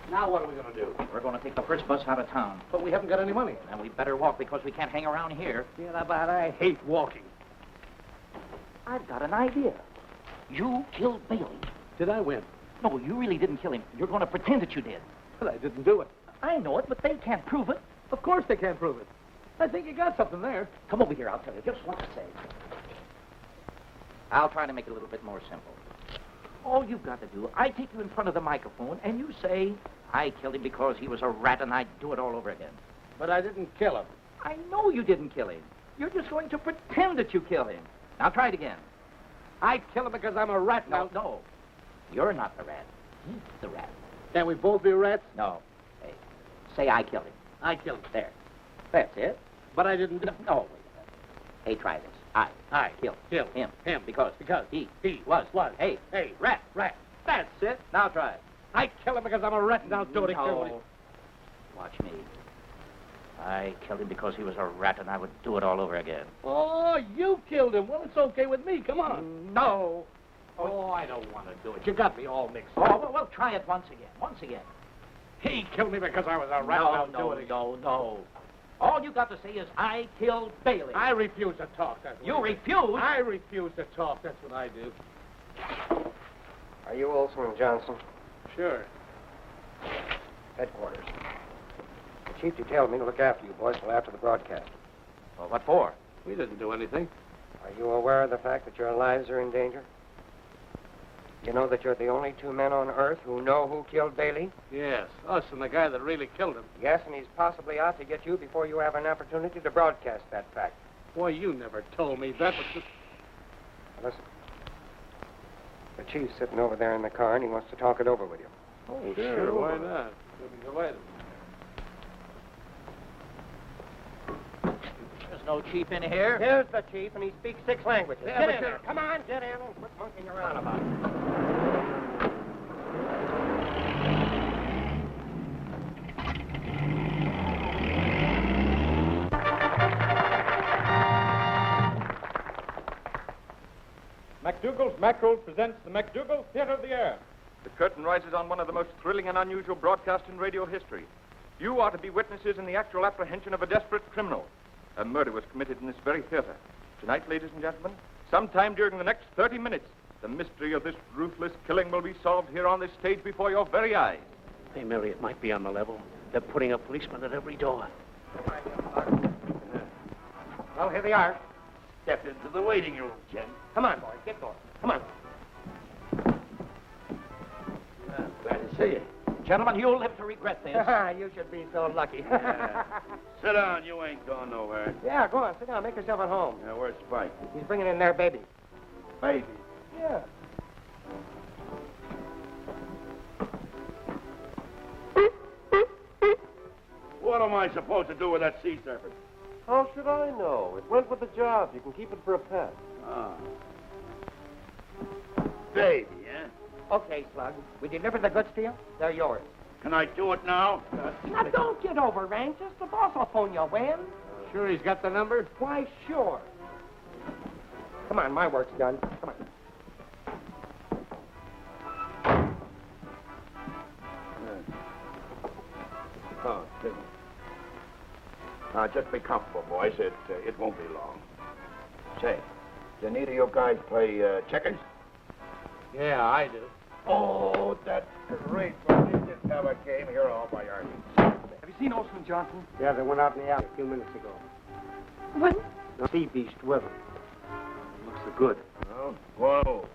Now what are we going to do? We're going to take the first bus out of town. But we haven't got any money. And we better walk because we can't hang around here. Yeah, but I hate walking. I've got an idea. You killed Bailey. Did I win? No, you really didn't kill him. You're going to pretend that you did. Well, I didn't do it. I know it, but they can't prove it. Of course they can't prove it. I think you got something there. Come over here, I'll tell you just what to say. I'll try to make it a little bit more simple. All you've got to do, I take you in front of the microphone, and you say, I killed him because he was a rat, and I'd do it all over again. But I didn't kill him. I know you didn't kill him. You're just going to pretend that you killed him. Now try it again. I killed him because I'm a rat now. No. You're not the rat. He's the rat. Can we both be rats? No. Hey, say I killed him. I killed him. There. That's it. But I didn't. No, wait a minute. Hey, try this. I killed him. Him. Because he was. Hey, rat. That's it. now try it. I killed him because I'm a rat and I'll do it again. No. Watch me. I killed him because he was a rat, and I would do it all over again. Oh, you killed him. Well, it's okay with me. Come on. No. Oh, I don't want to do it. You got me all mixed Oh, up. well, try it once again. He killed me because I was a rat. and I'll do it again. No. All you got to say is, I killed Bailey. I refuse to talk. That's what You I do. refuse? I refuse to talk. That's what I do. Are you Olson and Johnson? Sure. Headquarters. The chief detailed me to look after you boys till after the broadcast. Well, what for? We didn't do anything. Are you aware of the fact that your lives are in danger? You know that you're the only two men on Earth who know who killed Bailey? Yes, us and the guy that really killed him. Yes, and he's possibly out to get you before you have an opportunity to broadcast that fact. Boy, you never told me that. But Now, listen. The chief's sitting over there in the car, and he wants to talk it over with you. oh, sure, why not? We'll be delighted. There's no chief in here. Here's the chief, and he speaks 6 languages. Yeah, Get but in you're- there. Come on, get in and quit monkeying around about it. McDougal's Mackerel presents the McDougal Theater of the Air. The curtain rises on one of the most thrilling and unusual broadcasts in radio history. You are to be witnesses in the actual apprehension of a desperate criminal. A murder was committed in this very theater. Tonight, ladies and gentlemen, sometime during the next 30 minutes, the mystery of this ruthless killing will be solved here on this stage before your very eyes. Hey, Mary, it might be on the level. They're putting a policeman at every door. Well, here they are. Step into the waiting room, Jen. Come on, boys. Get going. Come on. Glad to see you. Gentlemen, you'll live to regret this. You should be so lucky. Sit down. You ain't going nowhere. Yeah, go on. Sit down. Make yourself at home. Now, where's Spike? He's bringing in their baby. Baby. Yeah. What am I supposed to do with that sea serpent? How should I know? It went with the job. You can keep it for a pet. Ah. Baby, eh? Okay, Slug. We deliver the goods to you. They're yours. Can I do it now? Now, don't get over anxious. The boss will phone you when. Sure he's got the number? Why, sure. Come on, my work's done. Come on. Oh, just be comfortable, boys. It won't be long. Say, do neither of you guys play checkers? Yeah, I do. Oh, that's great. Well, we just have a game here all by ourselves. Have you seen Olson and Johnson? Yeah, they went out in the alley a few minutes ago. What? The sea beast with them. Looks so good. Oh, whoa.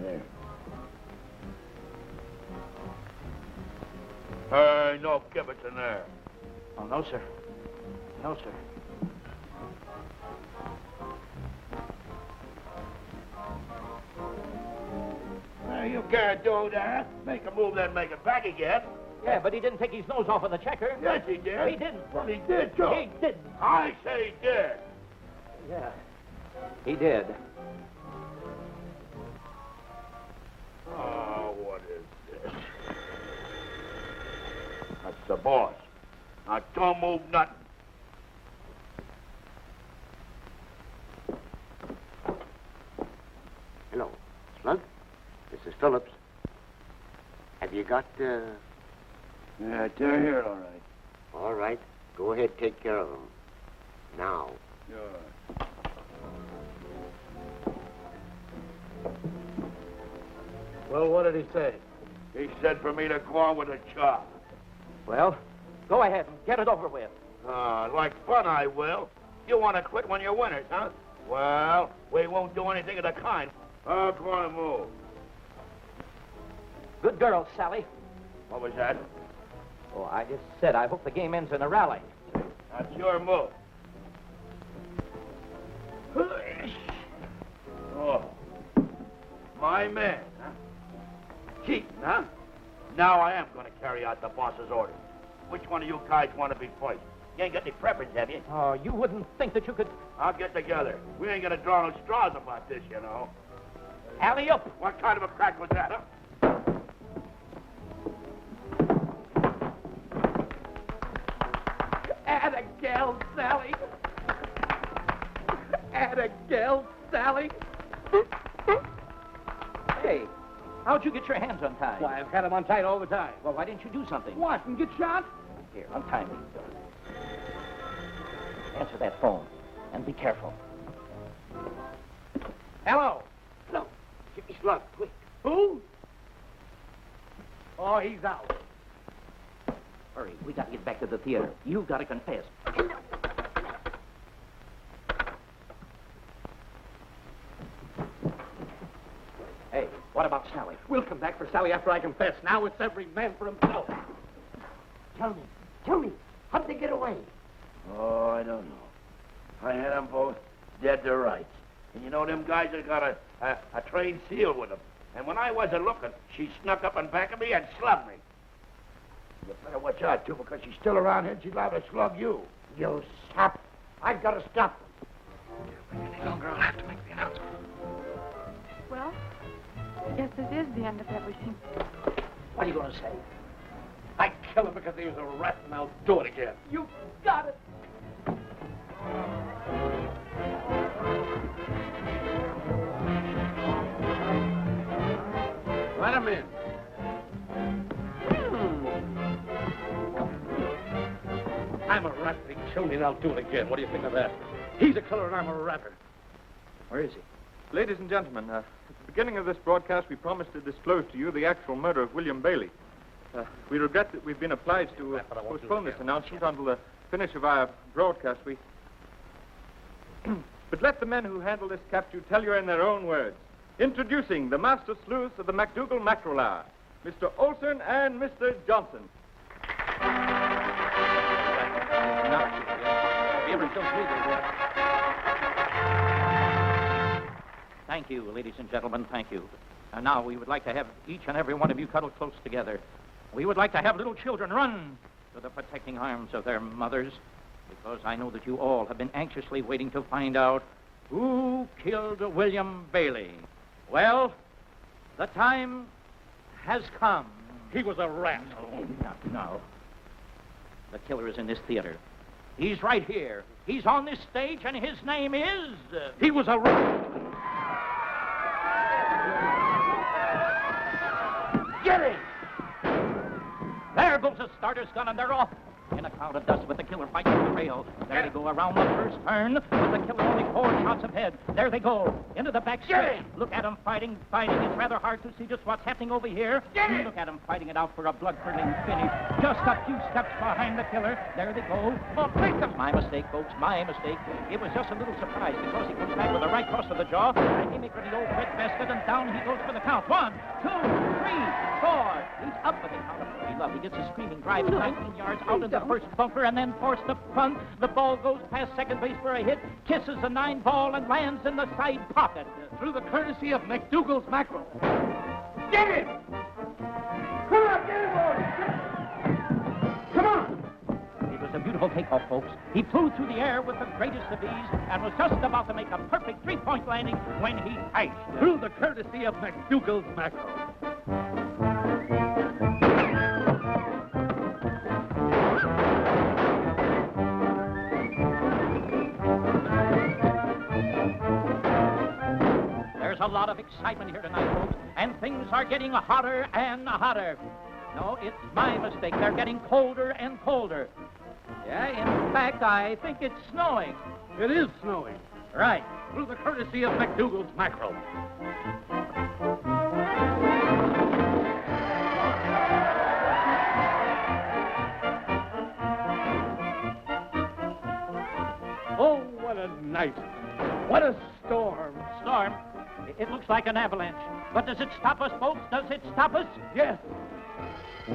There. No gibbets in there. Oh, no, sir. No, sir. You can't do that. Make a move, then make it back again. Yeah, but he didn't take his nose off of the checker. Yes, he did. He didn't. Well, he did, too. He didn't. I say he did. Yeah, he did. Oh, what is this? That's the boss. Now, don't move nothing. Hello. Slug? Mrs. Phillips. Have you got, Yeah, they're here, all right. All right. Go ahead, take care of them. Now. Sure. Well, what did he say? He said for me to go on with the job. Well, go ahead and get it over with. Like fun, I will. You want to quit when you're winners, huh? Well, we won't do anything of the kind. Go on and move. Good girl, Sally. What was that? Oh, I just said I hope the game ends in a rally. That's your move. Oh, my man, huh? Cheating, huh? Now I am going to carry out the boss's orders. Which one of you guys want to be first? You ain't got any preference, have you? Oh, you wouldn't think that you could... I'll get together. We ain't going to draw no straws about this, you know. Alley-up. What kind of a crack was that, huh? Atta gal, Sally. Atta gal, Sally. Hey, how'd you get your hands untied? Why, I've had him untied all the time. Well, why didn't you do something? What, and get shot? Here, untie me. Answer that phone, and be careful. Hello. Hello. Jimmy Slug, quick. Who? Oh, he's out. Hurry, we got to get back to the theater. You've got to confess. Hey, what about Sally? We'll come back for Sally after I confess. Now it's every man for himself. Tell me, how did they get away? Oh, I don't know. I had them both dead to rights. And you know, them guys have got a trained seal with them. And when I wasn't looking, she snuck up on back of me and slugged me. You better watch out, too, because she's still around here and she's liable to slug you. You sap. I've got to stop them. Any longer, I'll have to make the announcement. Well, I guess this is the end of everything. What are you going to say? I killed him because he was a rat, and I'll do it again. You got it. Let him in. I'm a rat, and he killed me, and I'll do it again. What do you think of that? He's a killer, and I'm a ratter. Where is he? Ladies and gentlemen, at the beginning of this broadcast, we promised to disclose to you the actual murder of William Bailey. We regret that we've been obliged to postpone this announcement until the finish of our broadcast. But let the men who handle this capture tell you in their own words. Introducing the master sleuths of the MacDougal Mackerel Hour, Mr. Olson and Mr. Johnson. Thank you, ladies and gentlemen, thank you. And now we would like to have each and every one of you cuddle close together. We would like to have little children run to the protecting arms of their mothers, because I know that you all have been anxiously waiting to find out who killed William Bailey. Well, the time has come. He was a rat. No, not now. The killer is in this theater. He's right here. He's on this stage, and his name is... He was a rat. Get him! There goes the starter's gun, and they're off. In a cloud of dust with the killer fighting the rail. There they go around the first turn with the killer only 4 shots ahead. There they go into the back stretch. Look at them fighting. It's rather hard to see just what's happening over here. Look at them fighting it out for a blood-curdling finish. Just a few steps behind the killer. There they go. Oh, break them. My mistake, folks. My mistake. It was just a little surprise because he comes back with a right cross to the jaw. And he makes for the old red basket, and down he goes for the count. 1, 2, 3, 4. He's up with the count of 3 love. He gets a screaming drive 19 yards out into the first bunker and then forced to punt. The ball goes past second base for a hit, kisses the 9 ball and lands in the side pocket. Through the courtesy of McDougal's Mackerel. Get him! Come on, get him, boys! Come on! It was a beautiful takeoff, folks. He flew through the air with the greatest of ease and was just about to make a perfect 3-point landing when he crashed. Through the courtesy of McDougal's Mackerel. There's a lot of excitement here tonight, folks, and things are getting hotter and hotter. No, it's my mistake. They're getting colder and colder. Yeah, in fact, I think it's snowing. It is snowing. Right. Through the courtesy of McDougal's Mackerel. Oh, what a night. What a storm. Storm? It looks like an avalanche. But does it stop us, folks? Does it stop us? Yes.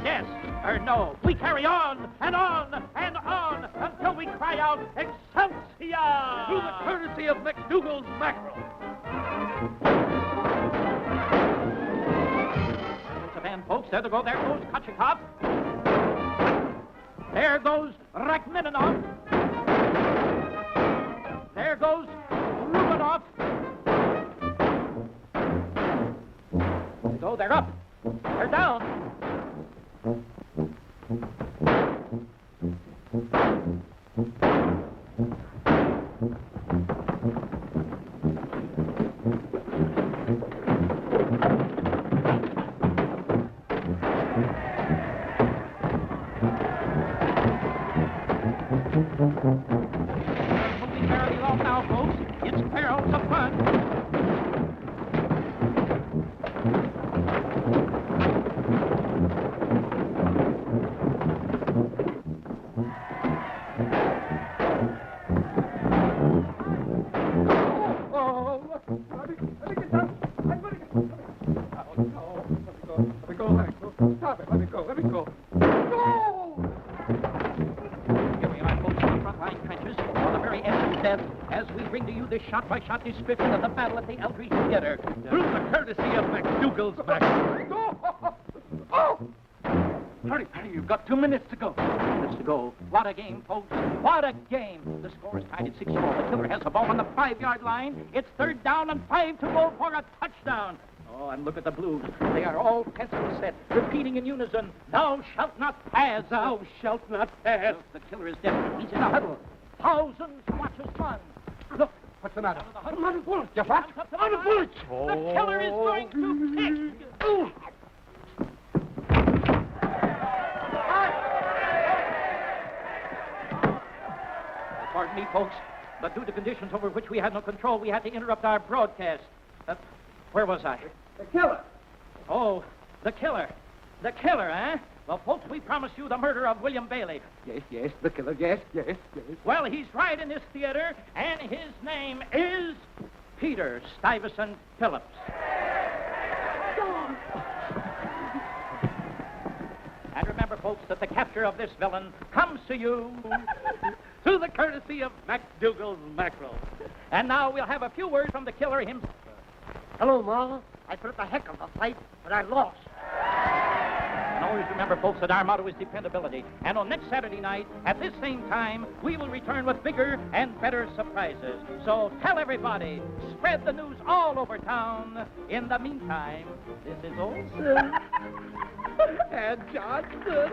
Yes or no. We carry on and on and on until we cry out, Excelsior! Through the courtesy of McDougal's Mackerel. There's the band, folks. There they go. There goes Kotchikov. There goes Rachmaninoff. There goes Rubinoff. So they're up. They're down. Moving fairly long now, folks. It's perils of fun. Shot-by-shot description of the battle at the Eldridge Theater. Through the courtesy of McDougal's Mackerel. Oh! Hurry, you've got 2 minutes to go. Minutes to go. What a game, folks. What a game. The score is tied at 6-4. The killer has the ball on the 5-yard line. It's 3rd down and 5 to go for a touchdown. Oh, and look at the Blues. They are all pencils set, repeating in unison, Thou shalt not pass. Thou shalt not pass. Look, the killer is dead. He's in a huddle. Thousands watch us run. Look. What's the matter? I'm out of bullets. You're what? Out of bullets. The killer is going to pick. Pardon me, folks, but due to conditions over which we had no control, we had to interrupt our broadcast. Where was I? The killer. Oh, the killer. The killer, eh? Well, folks, we promised you the murder of William Bailey. Yes, the killer, yes. Well, he's right in this theater, and his name is Peter Stuyvesant Phillips. And remember, folks, that the capture of this villain comes to you through the courtesy of McDougal's Mackerel. And now we'll have a few words from the killer himself. Hello, Ma. I put up a heck of a fight, but I lost. And always remember, folks, that our motto is dependability. And on next Saturday night, at this same time, we will return with bigger and better surprises. So tell everybody, spread the news all over town. In the meantime, this is Olson. And Johnson.